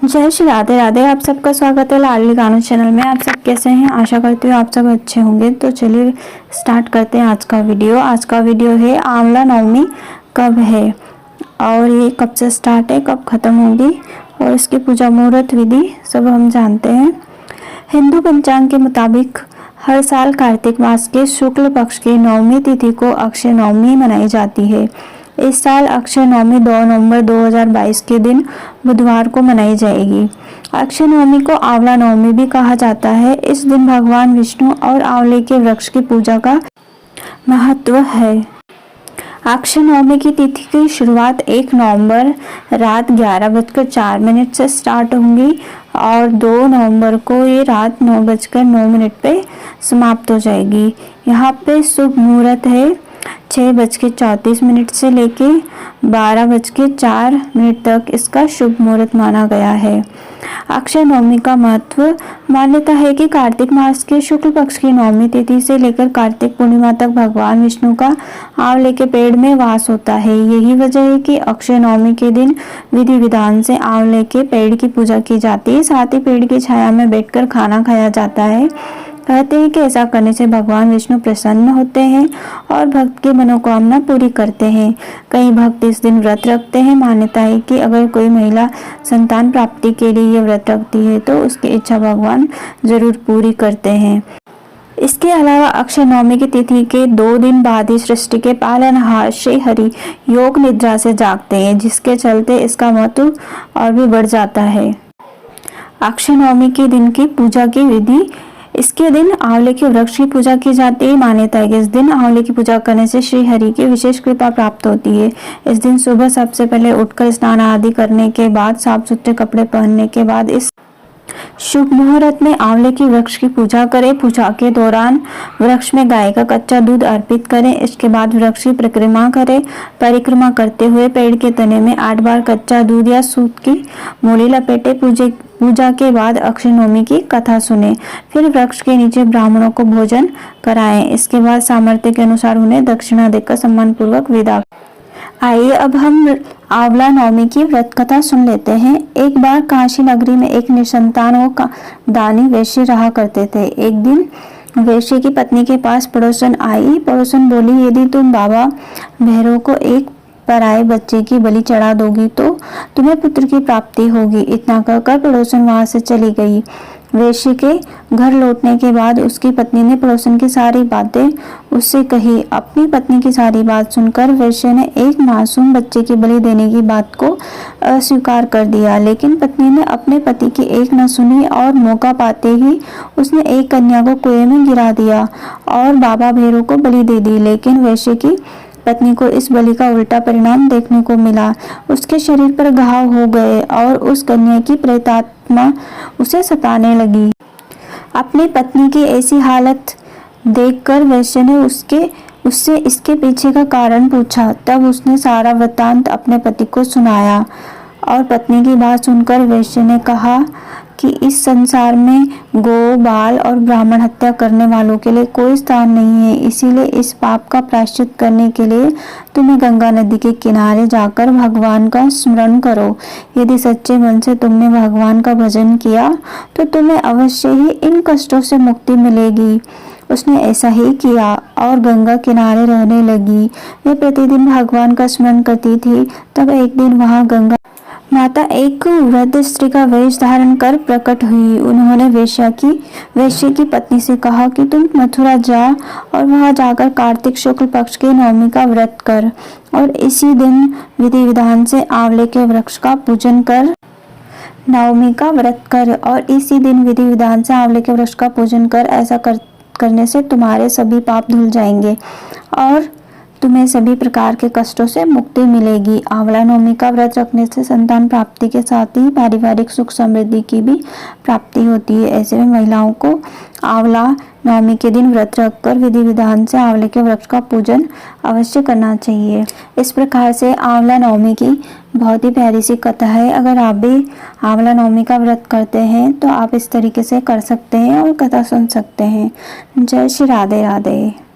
जय श्री राधे राधे। आप सबका स्वागत है लाडली गानों चैनल में। आप सब कैसे हैं? आशा करती हूँ आप सब अच्छे होंगे। तो चलिए स्टार्ट करते हैं आज का वीडियो। आज का वीडियो है आंवला नवमी कब है और ये कब से स्टार्ट है, कब ख़त्म होगी और इसकी पूजा मुहूर्त विधि सब हम जानते हैं। हिंदू पंचांग के मुताबिक हर साल कार्तिक मास के शुक्ल पक्ष की नवमी तिथि को अक्षय नवमी मनाई जाती है। इस साल अक्षय नवमी 2 नवंबर 2022 के दिन बुधवार को मनाई जाएगी। अक्षय नवमी को आंवला नवमी भी कहा जाता है। इस दिन भगवान विष्णु और आंवले के वृक्ष की पूजा का महत्व है। अक्षय नवमी की तिथि की शुरुआत 1 नवंबर रात 11:04 से स्टार्ट होंगी और 2 नवंबर को ये रात 9:09 पे समाप्त हो जाएगी। यहाँ पे शुभ मुहूर्त है 6:34 से लेके 12:04 तक इसका शुभ मुहूर्त माना गया है। अक्षय नवमी का महत्व। मान्यता है कि कार्तिक मास के शुक्ल पक्ष की नवमी तिथि से लेकर कार्तिक पूर्णिमा तक भगवान विष्णु का आंवले के पेड़ में वास होता है। यही वजह है कि अक्षय नवमी के दिन विधि विधान से आंवले के पेड़ की पूजा की जाती है। साथ ही पेड़ की छाया में बैठकर खाना खाया जाता है। कहते हैं कि ऐसा करने से भगवान विष्णु प्रसन्न होते हैं और भक्त की मनोकामना पूरी करते हैं। कई भक्त इस दिन व्रत रखते हैं। मान्यता है कि अगर कोई महिला संतान प्राप्ति के लिए ये व्रत रखती है तो उसकी इच्छा भगवान जरूर पूरी करते हैं। इसके अलावा अक्षय नवमी की तिथि के 2 दिन बाद ही सृष्टि के पालनहार श्री हरि योग निद्रा से जागते हैं, जिसके चलते इसका महत्व और भी बढ़ जाता है। अक्षय नवमी के दिन की पूजा की विधि। इसके दिन आंवले के वृक्ष की पूजा की जाती है। मान्यता है कि इस दिन आंवले की पूजा करने से श्री हरि की विशेष कृपा प्राप्त होती है। इस दिन सुबह सबसे पहले उठकर स्नान आदि करने के बाद साफ सुथरे कपड़े पहनने के बाद इस शुभ मुहूर्त में आंवले की वृक्ष की पूजा करें। पूजा के दौरान वृक्ष में गाय का कच्चा दूध अर्पित करें। इसके बाद वृक्ष की परिक्रमा करें। परिक्रमा करते हुए पेड़ के तने में 8 बार कच्चा दूध या सूत की मूली लपेटे। पूजा के बाद अक्षय नवमी की कथा सुने। फिर वृक्ष के नीचे ब्राह्मणों को भोजन कराएं। इसके बाद सामर्थ्य के अनुसार उन्हें दक्षिणा देकर सम्मान पूर्वक विदा। आइए अब हम आंवला नवमी की व्रत कथा सुन लेते हैं। एक बार काशी नगरी में एक निसंतान व दानी वैश्य रहा करते थे। एक दिन वैश्य की पत्नी के पास पड़ोसन आई। पड़ोसन बोली, यदि तुम बाबा भैरव को एक पराये बच्चे की बलि चढ़ा दोगी तो तुम्हें पुत्र की प्राप्ति होगी। इतना कहकर पड़ोसन वहां से चली गई। वैश्य के घर लौटने के बाद उसकी पत्नी ने पड़ोसन की सारी बातें उससे कही। अपनी पत्नी की सारी बात सुनकर वैश्य ने एक मासूम बच्चे की बलि देने की बात को अस्वीकार कर दिया। लेकिन पत्नी ने अपने पति की एक न सुनी और मौका पाते ही उसने एक कन्या को कुएं में गिरा दिया और बाबा भैरव को बलि दे दी। लेकिन वैश्य की पत्नी को इस बलि का उल्टा परिणाम देखने को मिला। उसके शरीर पर घाव हो गए और उस कन्या की प्रेतात्मा उसे सताने लगी। अपनी पत्नी की ऐसी हालत देखकर वैश्य ने उससे इसके पीछे का कारण पूछा। तब उसने सारा वृत्तांत अपने पति को सुनाया और पत्नी की बात सुनकर वैश्य ने कहा कि इस संसार में गौ, बाल और ब्राह्मण हत्या करने वालों के लिए कोई स्थान नहीं है। इसीलिए इस पाप का प्रायश्चित करने के लिए तुम्हें गंगा नदी के किनारे जाकर भगवान का स्मरण करो। यदि सच्चे मन से तुमने भगवान का भजन किया तो तुम्हें अवश्य ही इन कष्टों से मुक्ति मिलेगी। उसने ऐसा ही किया और गंगा किनारे रहने लगी। वह प्रतिदिन भगवान का स्मरण करती थी। तब एक दिन वहां गंगा माता एक वृद्ध स्त्री का वेश धारण कर प्रकट हुई। उन्होंने वैश्य की पत्नी से कहा कि तुम मथुरा जा और वहां जाकर कार्तिक शुक्ल पक्ष के नवमी का व्रत कर और इसी दिन विधि विधान से आंवले के वृक्ष का पूजन कर। नवमी का व्रत कर और इसी दिन विधि विधान से आंवले के वृक्ष का पूजन कर। ऐसा करने से तुम्हारे सभी पाप धुल जाएंगे और तुम्हें सभी प्रकार के कष्टों से मुक्ति मिलेगी। आंवला नवमी का व्रत रखने से संतान प्राप्ति के साथ ही पारिवारिक सुख समृद्धि की भी प्राप्ति होती है। ऐसे में महिलाओं को आंवला नवमी के दिन व्रत रखकर विधि विधान से आंवले के वृक्ष का पूजन अवश्य करना चाहिए। इस प्रकार से आंवला नवमी की बहुत ही प्यारी सी कथा है। अगर आप भी आंवला नवमी का व्रत करते हैं तो आप इस तरीके से कर सकते हैं और कथा सुन सकते हैं। जय श्री राधे राधे।